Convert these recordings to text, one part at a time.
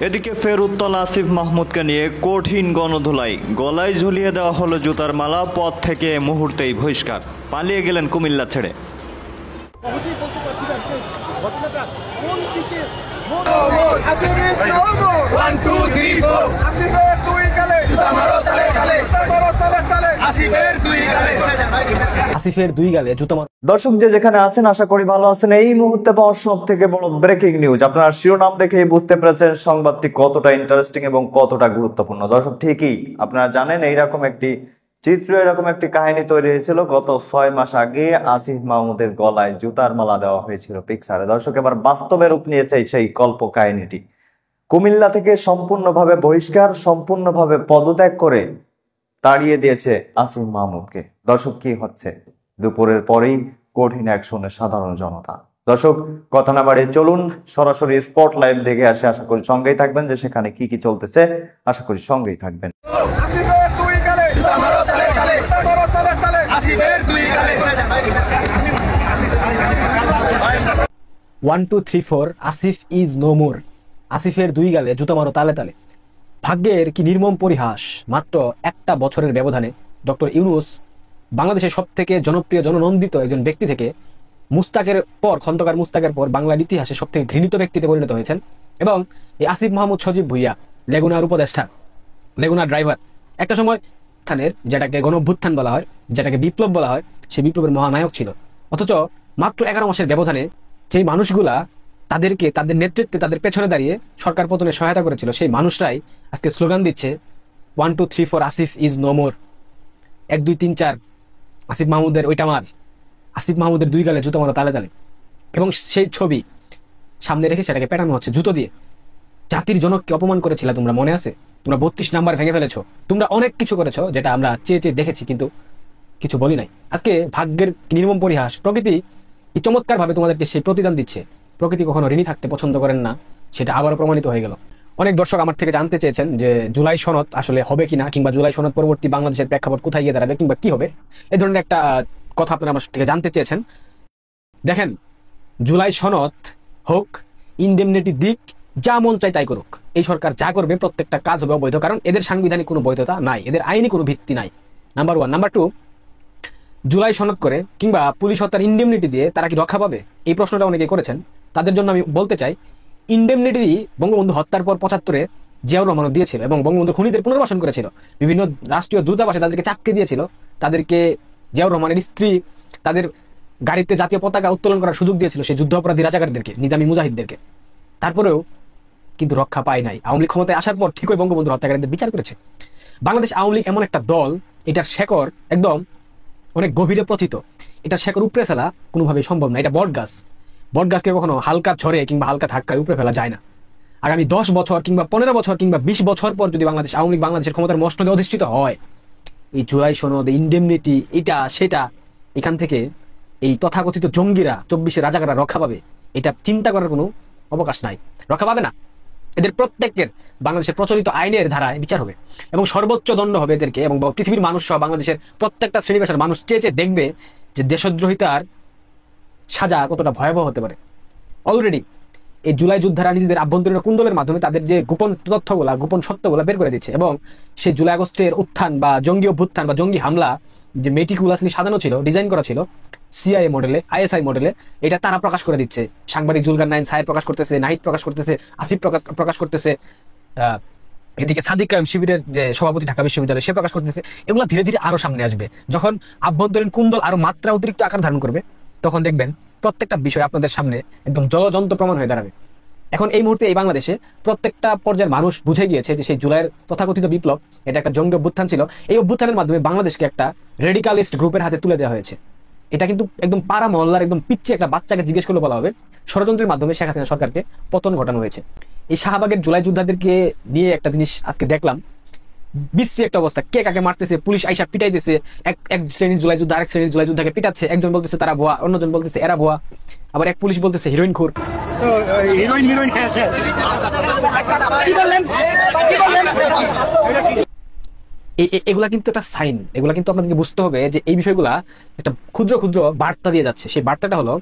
এদিকে ফের উত্তল আসিফ মাহমুদকে নিয়ে কঠিন গণধোলাই, গলায় ঝুলিয়ে দেওয়া হলো জুতার মালা, পথ থেকে মুহূর্তেই বহিষ্কার, পালিয়ে গেলেন কুমিল্লা ছেড়ে। আসিফের দুই গালে জুতো মার। দর্শক যে যেখানে আছেন আশা করি ভালো আছেন। এই মুহূর্তে পাওয়া সব থেকে বড় ব্রেকিং নিউজ, আপনারা শিরোনাম দেখে বুঝতে পেরেছেন সংবাদটি কতটা ইন্টারেস্টিং এবং কতটা গুরুত্বপূর্ণ। দর্শক ঠিকই আপনারা জানেন এইরকম একটি চিত্র, এরকম একটি কাহিনী তৈরি হয়েছিল গত 6 মাস আগে। আসিফ মাহমুদের গলায় জুতার মালা দেওয়া হয়েছিল পিকচারে। দর্শক এবার বাস্তবে রূপ নিয়েছে সেই কল্প কাহিনীটি। কুমিল্লা থেকে সম্পূর্ণভাবে বহিষ্কার, সম্পূর্ণভাবে পদত্যাগ করে তাড়িয়ে দিয়েছে আসিফ মাহমুদকে। দর্শক কি হচ্ছে? দুপুরের পরেই কঠিন অ্যাকশনে সাধারণ জনতা। দর্শক কথা না বাড়িয়ে চলুন সরাসরি স্পট লাইভ দেখে আসে। আশা করি সঙ্গেই থাকবেন, যে সেখানে কি কি চলতেছে আশা করি সঙ্গেই থাকবেন। 1 2 3 4 আসিফ ইজ নো মোর। আসিফের দুই গালে জুতো মারো তালে তালে। ভাগ্যের কি নির্মম পরিহাস, মাত্র একটা বছরের ব্যবধানে ডক্টর ইউনূস বাংলাদেশের সব থেকে জনপ্রিয় জননন্দিত একজন ব্যক্তি থেকে মুস্তাকের পর, খন্দকার মুস্তাকের পর বাংলার ইতিহাসে সব থেকে ঘৃণিত ব্যক্তিতে পরিণত হয়েছেন। এবং এই আসিফ মাহমুদ সজীব ভুইয়া, লেগুনার উপদেষ্টা, লেগুনার ড্রাইভার, একটা সময় থানের যেটাকে গণঅভ্যুত্থান বলা হয়, যেটাকে বিপ্লব বলা হয়, সেই বিপ্লবের মহানায়ক ছিল। অথচ মাত্র 11 মাসের ব্যবধানে সেই মানুষগুলা তাদেরকে, তাদের নেতৃত্বে, তাদের পেছনে দাঁড়িয়ে সরকার পতনে সহায়তা করেছিল, সেই মানুষরাই আজকে স্লোগান দিচ্ছে 1 2 3 4 Asif is no more. 1 2 3 4 Asif মাহমুদের ওইটা মার, আসিফ মাহমুদের দুই গালে জুতো মারো তালে তালে। এবং সেই ছবি সামনে রেখে সেটাকে পেটানো হচ্ছে জুতো দিয়ে। জাতির জনককে অপমান করেছিল তোমরা, মনে আছে? তোমরা 32 নাম্বার ভেঙে ফেলেছো, তোমরা অনেক কিছু করেছো যেটা আমরা চেয়ে চেয়ে দেখেছি, কিন্তু কিছু বলি নাই। আজকে ভাগ্যের নির্মম পরিহাস, প্রকৃতি কি চমৎকার ভাবে তোমাদেরকে সেই প্রতিদান দিচ্ছে। প্রকৃতি কখনো ঋণী থাকতে পছন্দ করেন না, সেটা আবারও প্রমাণিত হয়ে গেল। অনেক দর্শক আমার থেকে জানতে চেয়েছেন যে জুলাই সনদ আসলে হবে কিনা, কিংবা জুলাই সনদ পরবর্তী বাংলাদেশের প্রেক্ষাপট কোথায় গিয়ে দাঁড়াবে, কিংবা কি হবে, এই ধরনের একটা কথা আপনারা আমার থেকে জানতে চেয়েছেন। দেখেন, জুলাই সনদ হোক, ইনডেমনিটি দিক, যা মন চাই তাই করুক, এই সরকার যা করবে প্রত্যেকটা কাজ হবে অবৈধ, কারণ এদের সাংবিধানিক কোনো বৈধতা নাই, এদের আইনি কোনো ভিত্তি নাই। নাম্বার 1। নাম্বার 2, জুলাই সনদ করে কিংবা পুলিশ হত্যার ইনডেমনিটি দিয়ে তারা কি রক্ষা পাবে, এই প্রশ্নটা অনেকে করেছেন। তাদের জন্য আমি বলতে চাই, ইনডেমনিটি বঙ্গবন্ধু হত্যার পর 75-এ জিয়াউর রহমানও দিয়েছিল, এবং বঙ্গবন্ধু খুনিদের পুনর্বাসন করেছিল, বিভিন্ন রাষ্ট্রীয় দূতাবাসে তাদেরকে চাপকে দিয়েছিল, তাদেরকে জিয়াউর রহমানের স্ত্রী তাদের গাড়িতে জাতীয় পতাকা উত্তোলন করার সুযোগ দিয়েছিল সেই যুদ্ধ অপরাধী রাজাকারদেরকে, নিজামী মুজাহিদদেরকে। তারপরেও কিন্তু রক্ষা পায় নাই। আওয়ামী লীগ ক্ষমতায় আসার পর ঠিকই বঙ্গবন্ধুর হত্যাকারীদের বিচার করেছে। বাংলাদেশ আওয়ামী লীগ এমন একটা দল, এটার শেকড় একদম অনেক গভীরে প্রথিত, এটার শেকড় উপড়ে ফেলা কোনোভাবেই সম্ভব না। এটা বট গাছ, বট গাছকে কখনো হালকা ঝড়ে কিংবা হালকা ধাক্কায় উপড়ে ফেলা যায় না। আগামী 10 বছর কিংবা 15 বছর কিংবা 20 বছর পর যদি বাংলাদেশ আওয়ামী লীগ বাংলাদেশের ক্ষমতার মসনদে অধিষ্ঠিত হয়, এই জুলাই সনদ, ইনডেমনিটি, এটা সেটা, এখান থেকে এই তথাকথিত জঙ্গিরা, 24-এর রাজাকাররা রক্ষা পাবে, এটা চিন্তা করার কোনো অবকাশ নাই। রক্ষা পাবে না। এদের প্রত্যেকের বাংলাদেশের প্রচলিত আইনের ধারায় বিচার হবে এবং সর্বোচ্চ দণ্ড হবে এদেরকে। এবং পৃথিবীর মানুষ সহ বাংলাদেশের প্রত্যেকটা শ্রেণী পেশার মানুষ চেয়ে চেয়ে দেখবে যে দেশদ্রোহিতার সাজা কতটা ভয়াবহ হতে পারে। অলরেডি এই জুলাই যোদ্ধারা নিজেদের আভ্যন্তরীণ কুণ্ডলের মাধ্যমে তাদের যে গোপন তথ্যগুলা, গোপন সত্যগুলা বের করে দিচ্ছে, এবং সেই জুলাই আগস্টের উত্থান বা জঙ্গি অভ্যুত্থান বা জঙ্গি হামলা যে মেটিকুলাসলি সাজানো ছিল, ডিজাইন করা ছিল সিআইএ মডেলে, আইএসআই মডেলে, এটা তারা প্রকাশ করে দিচ্ছে। সাংবাদিক জুলকার নাইন সাহেব প্রকাশ করতেছে, নাহিদ প্রকাশ করতেছে, আসিফ প্রকাশ করতেছে, এদিকে সাদিক কায়েম শিবিরের যে সভাপতি ঢাকা বিশ্ববিদ্যালয়, সে প্রকাশ করতেছে। এগুলো ধীরে ধীরে আরো সামনে আসবে। যখন আভ্যন্তরীণ কুণ্ডল আরো মাত্রা অতিরিক্ত আকার ধারণ করবে, তখন দেখবেন প্রত্যেকটা বিষয় আপনাদের সামনে একদম জলজন্ত প্রমাণ হয়ে দাঁড়াবে। এখন এই মুহূর্তে এই বাংলাদেশে প্রত্যেকটা পর্যায়ের মানুষ বুঝে গিয়েছে যে সেই জুলাইয়ের তথাকথিত বিপ্লব এটা একটা জঙ্গি অভ্যুত্থান ছিল। এই অভ্যুত্থানের মাধ্যমে বাংলাদেশকে একটা রেডিকালিস্ট গ্রুপের হাতে তুলে দেওয়া হয়েছে। এটা কিন্তু একদম পাড়া মহল্লার একদম পিচ্ছে একটা বাচ্চাকে জিজ্ঞেস করলে বলা হবে ষড়যন্ত্রের মাধ্যমে শেখ হাসিনা সরকারকে পতন ঘটানো হয়েছে। এই শাহবাগের জুলাই যোদ্ধাদেরকে নিয়ে একটা জিনিস আজকে দেখলাম, বিশ্রী একটা অবস্থা। কে কাকে মারতেছে, পুলিশ আইসা পিটাইতেছে, এক শ্রেণীর জুলাই যোদ্ধা আরেক শ্রেণীর জুলাই যোদ্ধাকে পিটাচ্ছে। একজন বলতেছে তারা ভুয়া, অন্যজন বলতেছে এরা ভুয়া, আবার এক পুলিশ বলতেছে হিরোইন খুর। এগুলা কিন্তু একটা সাইন। এগুলা কিন্তু আপনাদেরকে বুঝতে হবে যে এই বিষয়গুলা একটা ক্ষুদ্র ক্ষুদ্র বার্তা দিয়ে যাচ্ছে। সেই বার্তাটা হলো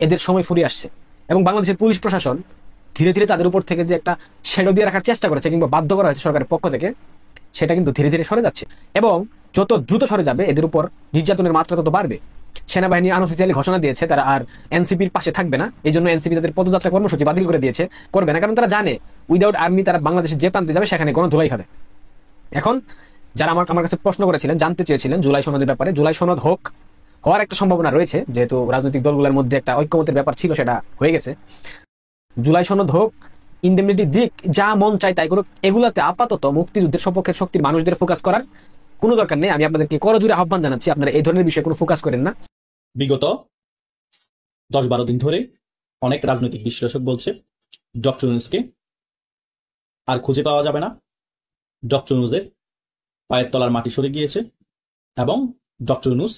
এদের সময় ফুরিয়ে আসছে। এবং বাংলাদেশের পুলিশ প্রশাসন ধীরে ধীরে তাদের উপর থেকে যে একটা শ্যাডো দিয়ে রাখার চেষ্টা করেছে কিংবা বাধ্য করা হয়েছে সরকারের পক্ষ থেকে, সেটা কিন্তু ধীরে ধীরে সরে যাচ্ছে। এবং যত দ্রুত সরে যাবে এদের উপর নির্যাতনের মাত্রা তত বাড়বে। সেনাবাহিনী আনঅফিসিয়ালি ঘোষণা দিয়েছে তারা আর এনসিপির পাশে থাকবে না। এই জন্য এনসিপি তাদের পদযাত্রা কর্মসূচি বাতিল করে দিয়েছে, করবে না। কারণ তারা জানে উইদাউট আর্মি তারা বাংলাদেশে যে প্রান্তে যাবে সেখানে কোনো ধুলাই খাবে। এখন যারা আমার কাছে প্রশ্ন করেছিলেন, জানতে চেয়েছিলেন জুলাই সনদের ব্যাপারে, জুলাই সনদ হওয়ার একটা সম্ভাবনা রয়েছে, যেহেতু রাজনৈতিক দলগুলোর মধ্যে একটা ঐক্যমতের ব্যাপার ছিল, সেটা হয়ে গেছে। জুলাই সনদ হোক, ইন্ডেমনিটি দিক, যা মন চায় তাই করুক, এগুলাতে আপাতত মুক্তিযুদ্ধের সপক্ষের শক্তির মানুষদের ফোকাস করার কোনো দরকার নেই। আমি আপনাদেরকে করজোরে আহ্বান জানাচ্ছি, আপনারা এই ধরনের বিষয়ে কোনো ফোকাস করেন না। বিগত 10-12 দিন ধরে অনেক রাজনৈতিক বিশ্লেষক বলছে ডক্টর ইউনূসকে আর খুঁজে পাওয়া যাবে না, ডক্টর ইউনূসের পায়ের তলার মাটি সরে গিয়েছে এবং ডক্টর ইউনূস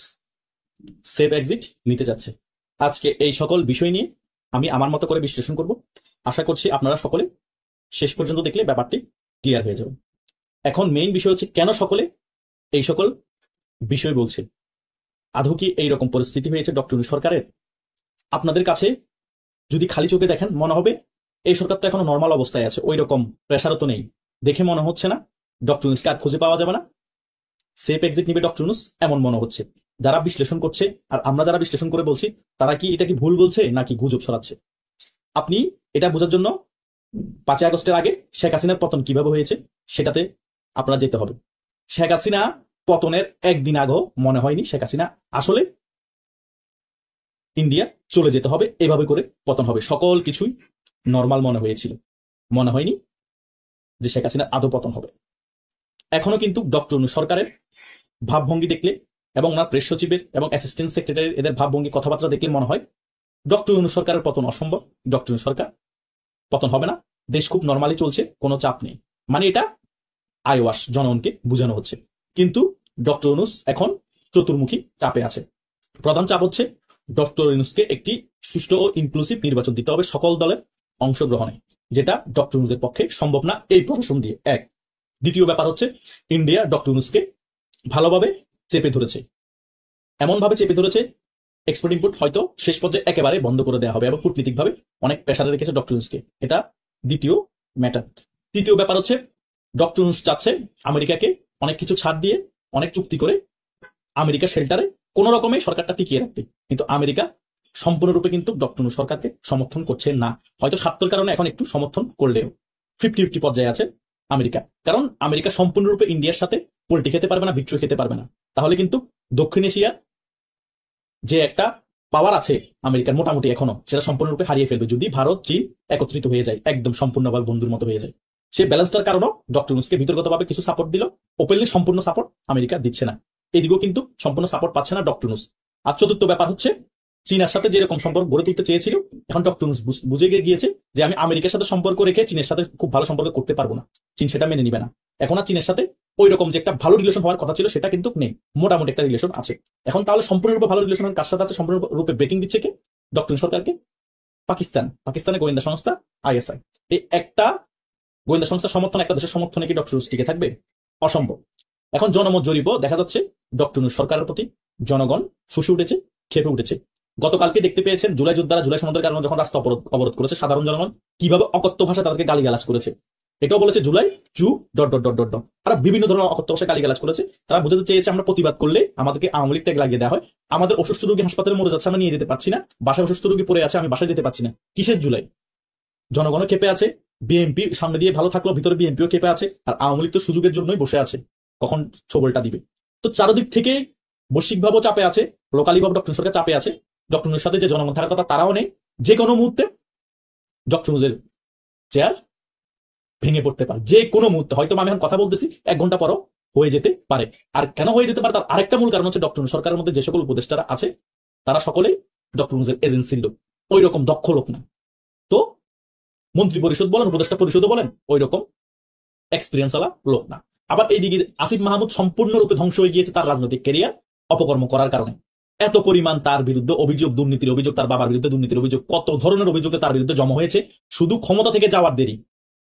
সেফ এক্সিট নিতে যাচ্ছে। আজকে এই সকল বিষয় নিয়ে আমি আমার মতো করে বিশ্লেষণ করব। আশা করছি আপনারা সকলে শেষ পর্যন্ত দেখলে ব্যাপারটি ক্লিয়ার হয়ে যাবে। এখন মেইন বিষয় হচ্ছে কেন সকলে এই সকল বিষয় বলছে। আদৌ কি এইরকম পরিস্থিতি হয়েছে ডক্টর ইউনূস সরকারের? আপনাদের কাছে যদি খালি চোখে দেখেন মনে হবে এই সরকার তো এখনো নর্মাল অবস্থায় আছে, ওই রকম প্রেশারও তো নেই, দেখে মনে হচ্ছে না ডক্টর ইউনূসকে আর খুঁজে পাওয়া যাবে না, সেফ এক্সিট নিবে ডক্টর ইউনূস, এমন মনে হচ্ছে। যারা বিশ্লেষণ করছে আর আমরা যারা বিশ্লেষণ করে বলছি, তারা কি এটা কি ভুল বলছে নাকি গুজব ছড়াচ্ছে? আপনি এটা বোঝার জন্য 5 আগস্টের আগে শেখ হাসিনার পতন কিভাবে হয়েছে সেটাতে আপনারা যেতে হবে। শেখ হাসিনা পতনের একদিন আগেও মনে হয়নি শেখ হাসিনা আসলে ইন্ডিয়া চলে যেতে হবে, এভাবে করে পতন হবে। সকল কিছুই নর্মাল মনে হয়েছিল, মনে হয়নি যে শেখ হাসিনার আদৌ পতন হবে। এখনো কিন্তু ডক্টর ইউনূস সরকারের ভাবভঙ্গি দেখলে এবং ওনার প্রেস সচিবের এবং অ্যাসিস্ট্যান্ট সেক্রেটারির এদের ভাবভঙ্গি কথাবার্তা দেখলে মনে হয় ডক্টর ইউনূস সরকারের পতন অসম্ভব, ডক্টর ইউনূস সরকার পতন হবে না, দেশ খুব নর্মালি চলছে, কোনো চাপ নেই। মানে এটা আইওয়াশ জনগণকে বোঝানো হচ্ছে। কিন্তু ডক্টর ইউনূস এখন চতুর্মুখী চাপে আছে। প্রধান চাপ হচ্ছে ডক্টর ইউনূসকে একটি সুষ্ঠু ও ইনক্লুসিভ নির্বাচন দিতে হবে সকল দলের অংশগ্রহণে, যেটা ডক্টর ইউনূসের পক্ষে সম্ভব না এই প্রশাসন দিয়ে। এক। দ্বিতীয় ব্যাপার হচ্ছে ইন্ডিয়া ডক্টর ইউনূসকে ভালোভাবে চেপে ধরেছে, এমন ভাবে চেপে ধরেছে এক্সপোর্ট ইম্পোর্ট হয়তো শেষ পর্যায়ে একেবারে বন্ধ করে দেওয়া হবে এবং কূটনীতিকভাবে অনেক প্রেসারে রেখেছে ডক্টর ইউনূসকে। এটা দ্বিতীয় ম্যাটার। তৃতীয় ব্যাপার হচ্ছে ডক্টর ইউনূস চাচ্ছে আমেরিকাকে অনেক কিছু ছাড় দিয়ে, অনেক চুক্তি করে আমেরিকা শেল্টারে কোন রকমে সরকারটা টিকিয়ে রাখতে, কিন্তু আমেরিকা সম্পূর্ণরূপে কিন্তু ডক্টর ইউনূস সরকারকে সমর্থন করছে না। হয়তো স্বার্থের কারণে এখন একটু সমর্থন করলেও 50-50 পর্যায়ে আছে আমেরিকা। কারণ আমেরিকা সম্পূর্ণরূপে ইন্ডিয়ার সাথে পোল্টি খেতে পারবে না, বিট্রু খেতে পারবে না। তাহলে কিন্তু দক্ষিণ এশিয়া যে একটা পাওয়ার আছে আমেরিকার মোটামুটি এখনো, সেটা সম্পূর্ণরূপে হারিয়ে ফেলবে যদি ভারত চীন একত্রিত হয়ে যায়, একদম সম্পূর্ণভাবে বন্ধুর মতো হয়ে যায়। সেই ব্যালেন্সটার কারণে ডক্টর ইউনূসকে ভিতরগতভাবে কিছু সাপোর্ট দিল, ওপেনলি সম্পূর্ণ সাপোর্ট আমেরিকা দিচ্ছে না। এদিকেও কিন্তু সম্পূর্ণ সাপোর্ট পাচ্ছে না ডক্টর ইউনূস। আর চতুর্থ ব্যাপার হচ্ছে চীনের সাথে যেরকম সম্পর্ক গড়ে তুলতে চেয়েছিল, এখন ডক্টর ইউনূস বুঝে গিয়েছে যে আমি আমেরিকার সাথে সম্পর্ক রেখে চীনের সাথে খুব ভালো সম্পর্ক করতে পারবো না, চীন সেটা মেনে নিবে না। এখন আর চীনের সাথে ওই রকম যে একটা ভালো রিলেশন হওয়ার কথা ছিল সেটা কিন্তু নেই, মোটামুটি একটা রিলেশন আছে। এখন তাহলে সম্পূর্ণরূপে ভালো রিলেশন কার সাথে আছে? সম্পূর্ণরূপে ব্রেকিং দিচ্ছে কে? ডক্টর ইউনূস সরকারকে পাকিস্তানের গোয়েন্দা সংস্থা আইএসআই। এই একটা গোয়েন্দা সংস্থার সমর্থন একটা দেশের সমর্থনে কি ডক্টর ইউনূস টিকে থাকবে? অসম্ভব। এখন জনমত জরিপও দেখা যাচ্ছে ডক্টর ইউনূস সরকারের প্রতি জনগণ ফুঁসে উঠেছে, খেপে উঠেছে। গতকালকে দেখতে পেয়েছেন জুলাই যোদ্ধারা জুলাই সনদের কারণে যখন রাস্তা অবরোধ করেছে, সাধারণ জনগণ কিভাবে অকথ্য ভাষায় তাদেরকে গালিগালাজ করেছে। এটাও বলেছে জুলাই চু ... তারা বিভিন্ন ধরনের অকথ্য ভাষায় গালিগালাজ করেছে। তারা বোঝাতে চেয়েছে আমরা প্রতিবাদ করলে আমাদেরকে আওয়ামী লীগ ট্যাগ লাগিয়ে দেওয়া হয়, আমাদের অসুস্থ রোগী হাসপাতালে মরে যাচ্ছে, আমরা নিয়ে যেতে পারছি না, বাসায় অসুস্থ রোগী পড়ে আছে, আমি বাসায় যেতে পারছি না। কিসের জুলাই? জনগণও খেপে আছে, বিএনপি সামনে দিয়ে ভালো থাকলো, ভিতরে বিএনপিও খেপে আছে, আর আওয়ামী লীগ তো সুযোগের জন্যই বসে আছে কখন ছবলটা দিবে। তো চারদিক থেকে বৈশ্বিকভাবেও চাপে আছে, লোকালিভাবে ডক্টর সরকার চাপে আছে। ডক্টর ইউনূসের সাথে যে জনগণ থাকার কথা তারাও নেই, যে কোনো মুহূর্তে ডক্টর ইউনূসের চেয়ার ভেঙে পড়তে পারে, যে কোনো মুহূর্তে। হয়তো আমি এখন কথা বলতেছি 1 ঘন্টা পরও হয়ে যেতে পারে। আর কেন হয়ে যেতে পারে তার আরেকটা মূল কারণ হচ্ছে ডক্টর ইউনূস সরকারের মধ্যে যে সকল উপদেষ্টারা আছে তারা সকলেই ডক্টর ইউনূসের এজেন্সির লোক, ওই রকম দক্ষ লোক না। তো মন্ত্রী পরিষদ বলেন, উপদেষ্টা পরিষদও বলেন, ওই রকম এক্সপিরিয়েন্স ওয়ালা লোক না। আবার এইদিকে আসিফ মাহমুদ সম্পূর্ণরূপে ধ্বংস হয়ে গিয়েছে তার রাজনৈতিক ক্যারিয়ার অপকর্ম করার কারণে। এত পরিমাণ তার বিরুদ্ধে অভিযোগ, দুর্নীতির অভিযোগ, তার বাবার বিরুদ্ধে দুর্নীতির অভিযোগ, কত ধরনের অভিযোগ তার বিরুদ্ধে জমা হয়েছে। শুধু ক্ষমতা থেকে যাওয়ার দেরি,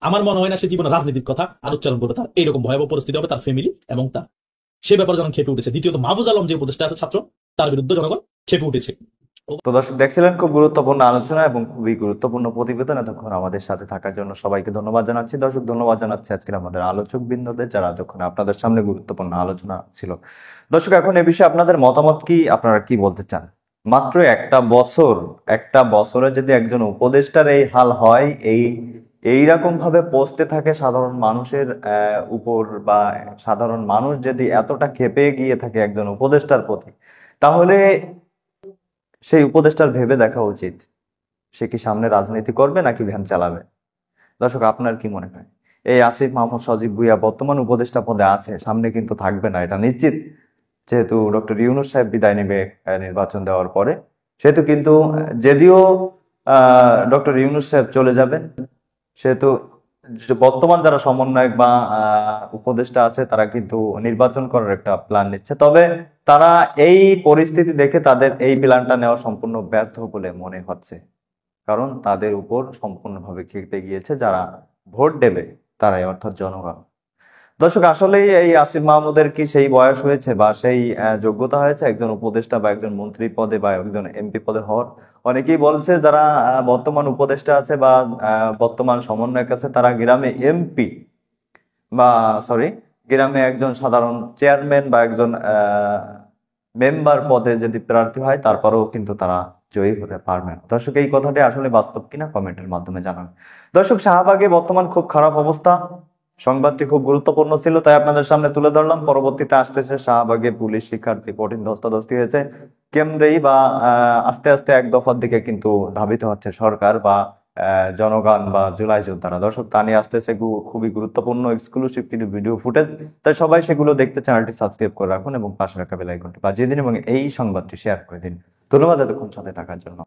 আমার মনে হয় না সে জীবনে রাজনীতির কথা আর উচ্চারণ করবে। তার এইরকম ভয়াবহ পরিস্থিতি হবে তার ফ্যামিলি এবং তার, সে ব্যাপারে জনগণ খেপে উঠেছে। দ্বিতীয়ত মাহফুজ আলম যে উপদেষ্টা আছে ছাত্র, তার বিরুদ্ধে জনগণ খেপে উঠেছে। তো দর্শক দেখছিলেন খুব গুরুত্বপূর্ণ আলোচনা এবং খুবই গুরুত্বপূর্ণ প্রতিবেদন। এতক্ষণ আমাদের সাথে থাকার জন্য সবাইকে ধন্যবাদ জানাচ্ছি। দর্শক ধন্যবাদ জানাচ্ছি আজকের আমাদের আলোচক বৃন্দদের, যারা এতক্ষণ আপনাদের সামনে গুরুত্বপূর্ণ আলোচনা ছিল। দর্শক এখন এ বিষয়ে আপনাদের মতামত কি, আপনারা কি বলতে চান? মাত্র একটা বছরে যদি একজন উপদেষ্টার এই হাল হয়, এইরকম ভাবে পৌঁছতে থাকে সাধারণ মানুষের উপর, বা সাধারণ মানুষ যদি এতটা ক্ষেপে গিয়ে থাকে একজন উপদেষ্টার প্রতি, তাহলে সেই উপদেষ্টার ভেবে দেখা উচিত সে কি সামনে রাজনীতি করবে নাকি ভ্যান চালাবে। দর্শক আপনার কি মনে হয়? এই আসিফ মাহমুদ সজীব ভুঁইয়া বর্তমান উপদেষ্টা পদে আছে, সামনে কিন্তু থাকবে না এটা নিশ্চিত। যেহেতু ডক্টর ইউনূস সাহেব বিদায় নেবে নির্বাচন দেওয়ার পরে, সেহেতু কিন্তু যদিও ডক্টর ইউনূস সাহেব চলে যাবেন, সেহেতু বর্তমান যারা সমন্বয়ক বা উপদেষ্টা আছে তারা কিন্তু নির্বাচন করার একটা প্ল্যান নিচ্ছে। তবে তারা এই পরিস্থিতি দেখে তাদের এই প্ল্যানটা নেওয়া সম্পূর্ণ ব্যর্থ বলে মনে হচ্ছে, কারণ তাদের উপর সম্পূর্ণভাবে খেপে গিয়েছে যারা ভোট দেবে তারাই, অর্থাৎ জনগণ। দর্শক আসলেই এই আসিফ মাহমুদের কি সেই বয়স হয়েছে বা সেই যোগ্যতা হয়েছে একজন উপদেষ্টা বা একজন মন্ত্রী পদে বা একজন এমপি পদে হওয়ার? অনেকেই বলছে যারা বর্তমান উপদেষ্টা আছে বা বর্তমান সমন্বয়ক আছে, তারা গ্রামে এমপি বা গ্রামে একজন সাধারণ চেয়ারম্যান বা একজন মেম্বার পদে যদি প্রার্থী হয়, তারপরেও কিন্তু তারা জয়ী হতে পারবে না। দর্শক এই কথাটি আসলে বাস্তব কিনা কমেন্টের মাধ্যমে জানান। দর্শক শাহবাগে বর্তমান খুব খারাপ অবস্থা, সংবাদটি খুব গুরুত্বপূর্ণ ছিল তাই আপনাদের সামনে তুলে ধরলাম। পরবর্তীতে আসতেছে শাহবাগে পুলিশ শিক্ষার্থী কঠিন ধস্তাধস্তি হয়েছে, কেন্দ্রেই বা আস্তে আস্তে এক দফার দিকে কিন্তু ধাবিত হচ্ছে সরকার বা জনগণ বা জুলাই যোদ্ধারা। দর্শক তা নিয়ে আসতেছে খুবই গুরুত্বপূর্ণ এক্সক্লুসিভ কিছু ভিডিও ফুটেজ, তাই সবাই সেগুলো দেখতে চ্যানেলটি সাবস্ক্রাইব করে রাখুন এবং পাশে রাখা বেল আইকনটি বাজিয়ে দিন এবং এই সংবাদটি শেয়ার করে দিন। ধন্যবাদ এতক্ষণ সাথে থাকার জন্য।